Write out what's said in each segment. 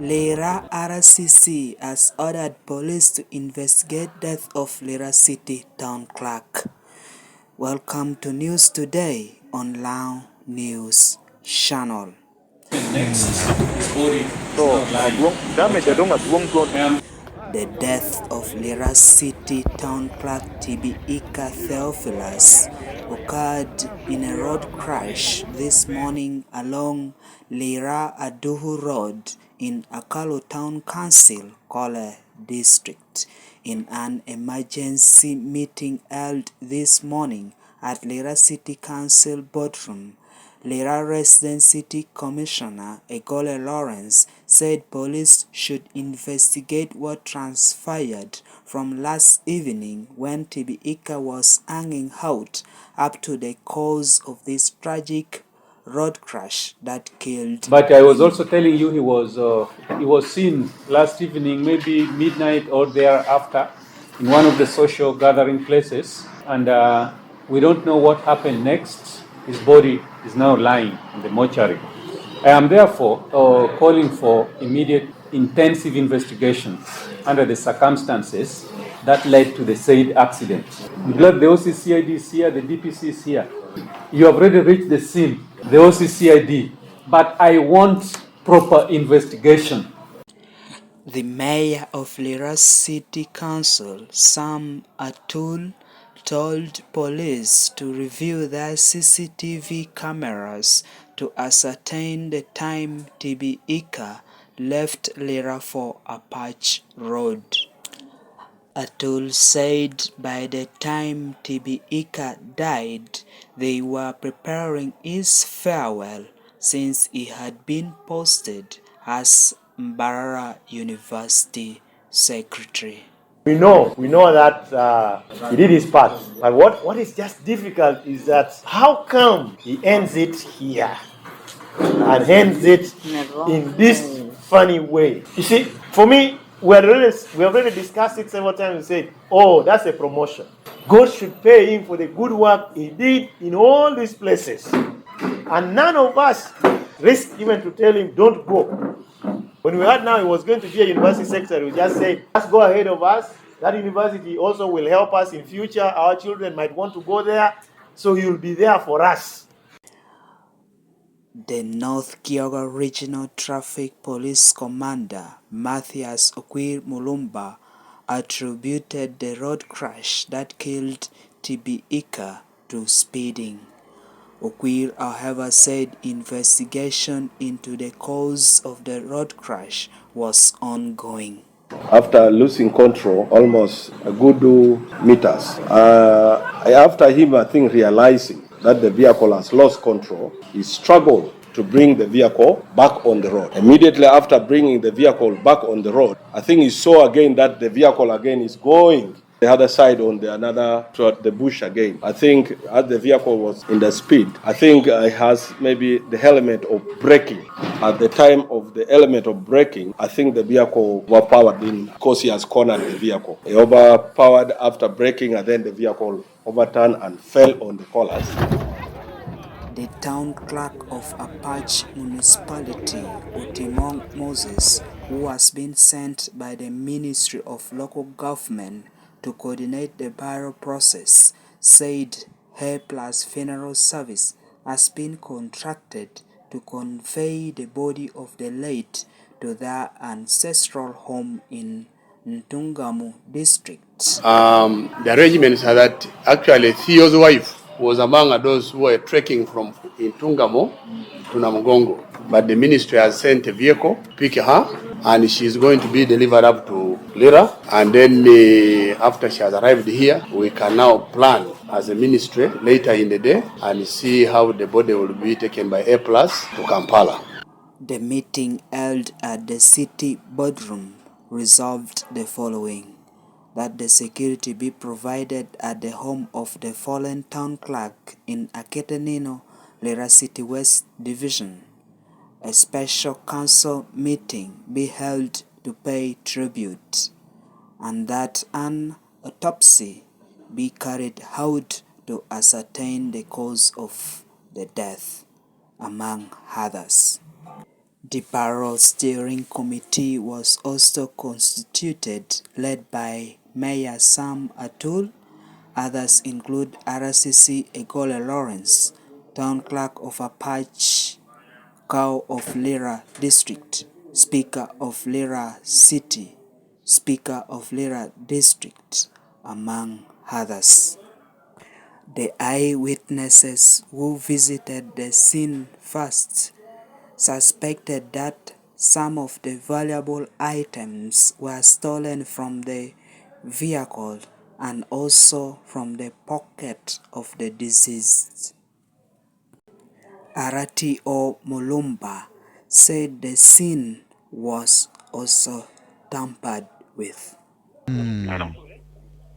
Lira RCC has ordered police to investigate death of Lira City Town Clerk. Welcome to News Today on Lao News Channel. The death of Lira City Town Clerk Tibihika Theophilus occurred in a road crash this morning along Lira Aduhu Road in Akalu Town Council, Kole District. In an emergency meeting held this morning at Lira City Council boardroom, Lira Resident City Commissioner Egole Lawrence said police should investigate what transpired from last evening when Tibihika was hanging out up to the cause of this tragic road crash that killed. But I was also telling you he was seen last evening, maybe midnight or thereafter, in one of the social gathering places, and we don't know what happened next. His body is now lying in the mortuary. I am therefore calling for immediate intensive investigation under the circumstances that led to the said accident. I'm glad the OCCID is here, the DPC is here. You have already reached the scene, the OCCID, but I want proper investigation. The mayor of Lira City Council, Sam Atul, told police to review their CCTV cameras to ascertain the time Tibihika left Lira for Apache Road. Atul said by the time Tibihika died, they were preparing his farewell since he had been posted as Mbarara University Secretary. We know that he did his part. But what is just difficult is that how come he ends it here and ends it in this funny way? You see, for me, we already discussed it several times and said, oh, that's a promotion. God should pay him for the good work he did in all these places. And none of us risk even to tell him, don't go. When we heard now he was going to be a university secretary, we just said, let's go ahead of us. That university also will help us in future. Our children might want to go there, so he will be there for us. The North Kyoga Regional Traffic Police Commander, Matthias Okwir Mulumba, attributed the road crash that killed Tibihika to speeding. Okwir, however, said investigation into the cause of the road crash was ongoing. After losing control, almost a good 2 meters, after him, I think, realizing that the vehicle has lost control, he struggled to bring the vehicle back on the road. Immediately after bringing the vehicle back on the road, I think he saw again that the vehicle again is going the other side on the bush again. I think as the vehicle was in the speed, I think it has maybe the element of braking. At the time of the element of braking, I think the vehicle overpowered him because he has cornered the vehicle. He overpowered after braking, and then the vehicle overturned and fell on the collars. The town clerk of Apache Municipality, Utimong Moses, who has been sent by the Ministry of Local Government to coordinate the burial process, said Hair Plus Funeral Service has been contracted to convey the body of the late to their ancestral home in Ntungamu district. The arrangements are that actually Theo's wife was among those who were trekking from Intungamo to Namugongo. But the ministry has sent a vehicle to pick her, and she's going to be delivered up to Lira. And then after she has arrived here, we can now plan as a ministry later in the day and see how the body will be taken by A+ to Kampala. The meeting held at the city boardroom resolved the following: that the security be provided at the home of the fallen town clerk in Aketenino, Lira City West Division. A special council meeting be held to pay tribute, and that an autopsy be carried out to ascertain the cause of the death, among others. The Parole Steering Committee was also constituted, led by Mayor Sam Atul. Others include RCC Egole Lawrence, Town Clerk of Apache Cow of Lira District, Speaker of Lira City, Speaker of Lira District, among others. The eyewitnesses who visited the scene first suspected that some of the valuable items were stolen from the vehicle and also from the pocket of the deceased. RTO Mulumba said the scene was also tampered with.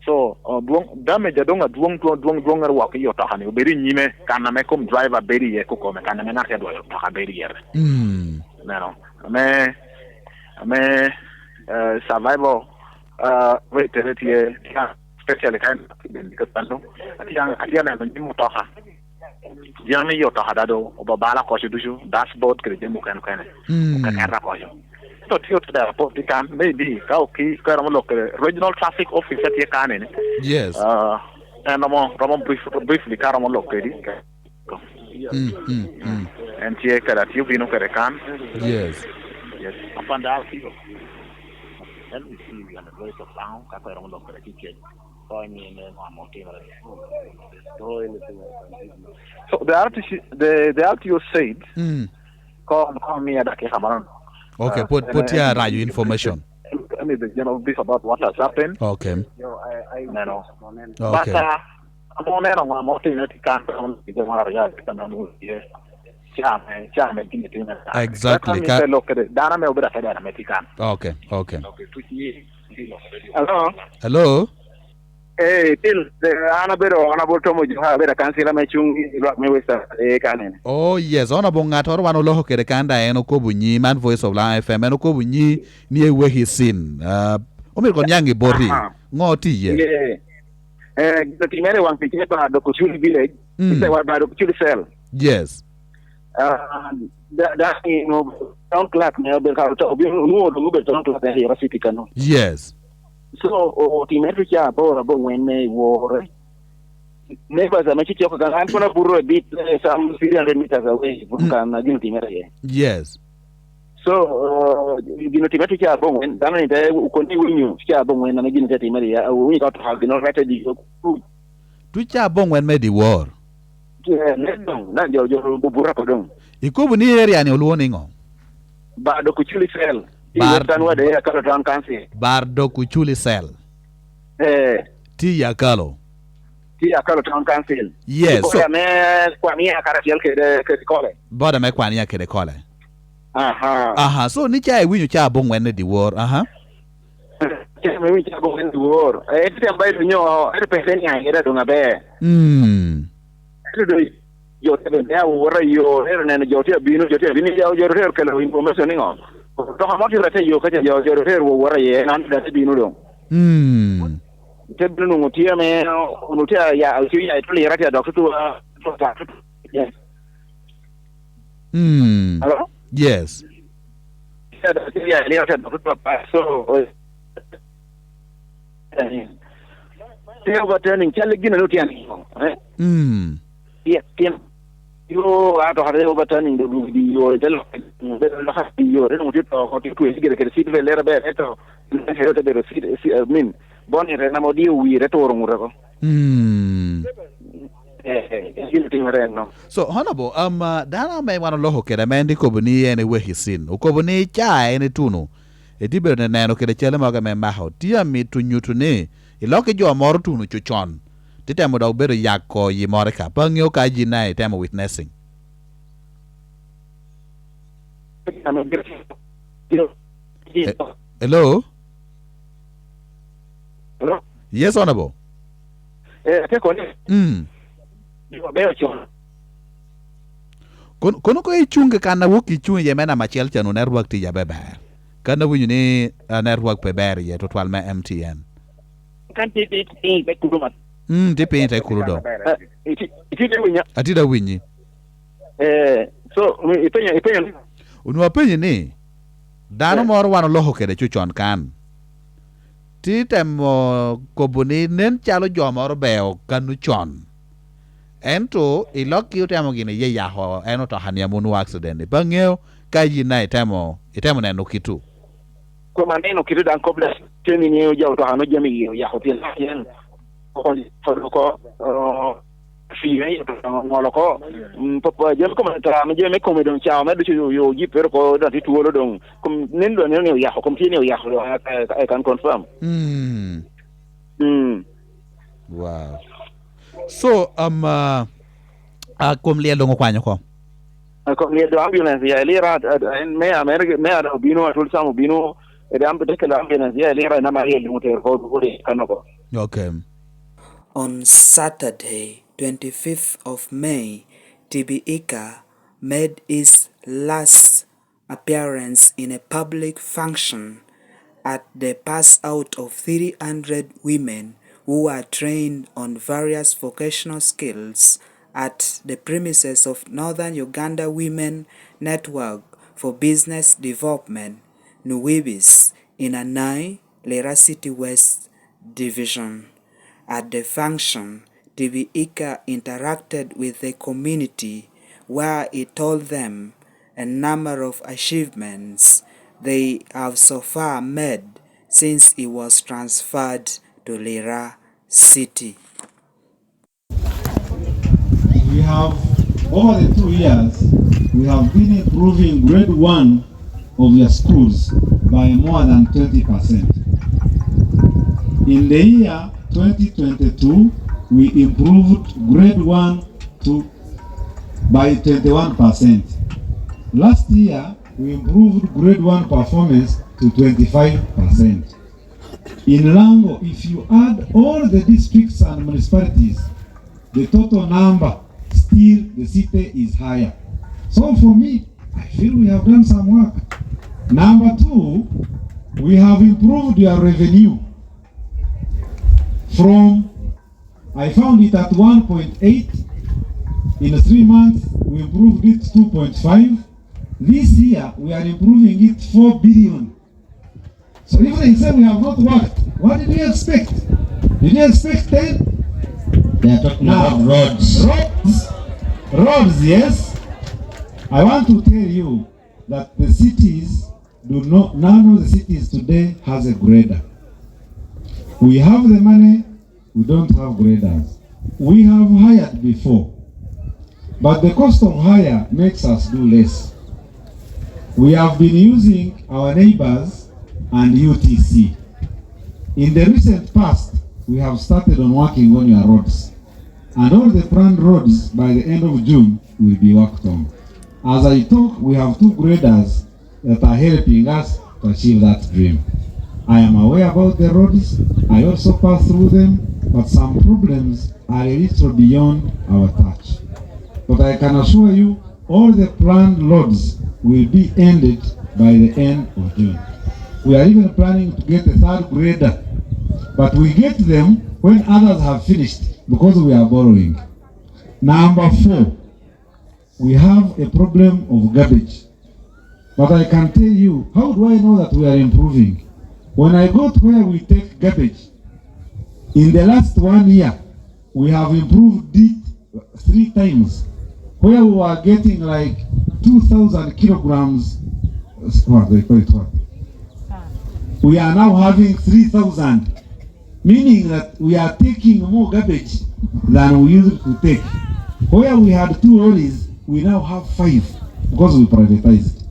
So, damage adonga duong arwak yo tahani uberi nyime kana me kom driver beri ye kuko me kana me na kedwa yo taha beri yer. No. Me survival veterity ye special kind because pano atiya na nyimu taha. Jami yo taha dado obabala ko shudushu dashboard kre jemu kan kana ko yo. So to the airport, maybe regional traffic officer here. Yes. And I'm briefly Karamon located. And here that you know can. Yes. Yes. Upon that, let me see you on the voice of sound. Karamon located. So the RTO said, call me at the Okay, put your right information. I mean, the general brief about what has happened. Okay. I know. Okay. But I'm on more thing that can't Exactly. Okay. Okay. Hello. Hello. Eh, till the honorable Tomo, you have a council me with Canon. Oh yes, honorable Ngator one loho kere kanda eno kobunyi man voice of Life FM eno kobunyi near where he's seen. Omi konyangi bori ngoti ye. Yeah. The Timere one pick up the Kuchuli village. It's a by the Kuchuli cell. Yes. That you know, town clerk near the town clerk and city cano. Yes. So, Timetrica, when they were neighbors, I'm going to borrow a bit, some 300 meters away from Yes. So, you know, Timetrica, when Danny continue, when I'm again getting married, we got to have been already. Tucha bong when made the war. Not your Burakadon. Ikubuni area ni uluoningo. But the Kuchuli fell. Bardo Kuchuli Cell. Tia Kalo. Tia Kalo Town Council. Yes. So, Bada me kwani kede kole. Aha. So ni cha winyu cha bong when the war. Me cha bong when the war. By the new I don't know. Yo te vea ora yo era yo te vino yo que lo information no to ha mo ti yo ka yo ora ye nan da te vino do te vino no ti me no ti ya ti ya to Lira ta doctor to yes hello yes ya Lira ta doctor so te overturning chale gina no ti an yeah yo ato hade overturning the video del la hasti yo no ti to ti tu sigere che si deve lera be eto te de si min boni re na modi wi retoro mu rego so honorable dana me wana loho kede mendi ko buni ene we hisin ko buni cha ene tunu e dibe ne neno kede chele maga me maho tia mi tunyutu ne iloke jo mor tunu chuchon titemo da ubero yako yi moreka pangyo ka jinai temo witnessing hello yes honorable kono ko ichunge kana wuki chunge yemena machiel chanu network ti jabebe kana winyu ni network peber ye to twal ma MTN kan ti be kudumat ti pente kurudo iti de winya atida winyi so ipenya unwa penye ni dano moro wan loho kede chuchon kan ti temo kobuni nen chalo jomoro beo kanu chon ento iloki utemo gini ye yaho eno to hania munu accident bangeo ka yina itemo neno kitu ko maneno kitu dan kopla teni ni yo to hano jami yo yaho pin yen ko fiye to ngolo ko papa jem ko mata me jeme ko me don chao me do yo jiper ko da ti tuolo don kum nendo ne yo yaho kum ti ne yo yaho I can confirm. Wow. So kom lia dongo kwanyo ko lia do ambulance ya Lira me America me ada bino atul samu bino e ambulance kala ambulance ya Lira na mari motor ko buri kanoko. Okay. On Saturday, 25th of May, Tibihika made its last appearance in a public function at the pass out of 300 women who are trained on various vocational skills at the premises of Northern Uganda Women Network for Business Development, Nuwibis, in Anai, Lira City West Division. At the function, Tibihika interacted with the community where he told them a number of achievements they have so far made since he was transferred to Lira City. We have, over the 2 years, we have been improving grade 1 of your schools by more than 20%. In the year 2022, we improved grade 1 by 21%. Last year, we improved grade 1 performance to 25%. In Lango, if you add all the districts and municipalities, the total number, still the city is higher. So for me, I feel we have done some work. Number 2, we have improved your revenue. From, I found it at 1.8. In 3 months, we improved it 2.5. This year, we are improving it 4 billion. So even they say we have not worked, what did you expect? Did you expect 10? They are talking about roads. Roads, yes. I want to tell you that the cities none of the cities today has a grader. We have the money, we don't have graders. We have hired before, but the cost of hire makes us do less. We have been using our neighbors and UTC. In the recent past, we have started on working on your roads, and all the planned roads by the end of June will be worked on. As I talk, we have 2 graders that are helping us to achieve that dream. I am aware about the roads, I also pass through them, but some problems are a little beyond our touch. But I can assure you, all the planned roads will be ended by the end of June. We are even planning to get a 3rd grader, but we get them when others have finished because we are borrowing. Number 4, we have a problem of garbage. But I can tell you, how do I know that we are improving? When I go to where we take garbage, in the last 1 year, we have improved it 3 times. Where we were getting like 2,000 kilograms, we are now having 3,000, meaning that we are taking more garbage than we used to take. Where we had 2 lorries, we now have 5 because we privatized.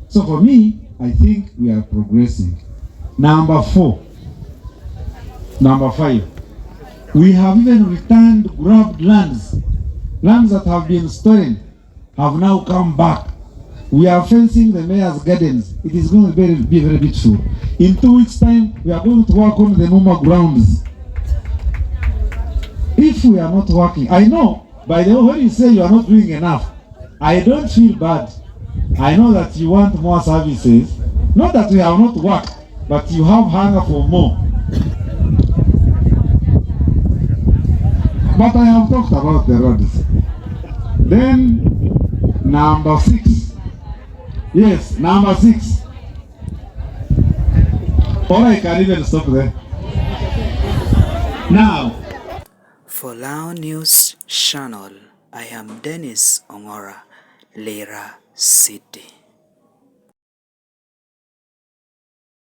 So for me, I think we are progressing. Number 5, we have even returned grabbed lands. Lands that have been stolen have now come back. We are fencing the mayor's gardens. It is going to be very beautiful. In 2 weeks' time, we are going to work on the normal grounds. If we are not working, I know, by the way, when you say you are not doing enough, I don't feel bad. I know that you want more services. Not that we have not worked, but you have hunger for more. But I have talked about the roads. Then, number 6, Yes, number 6. Or I can even stop there. Now, For Lao News Channel, I am Denish Ongora, Lira City.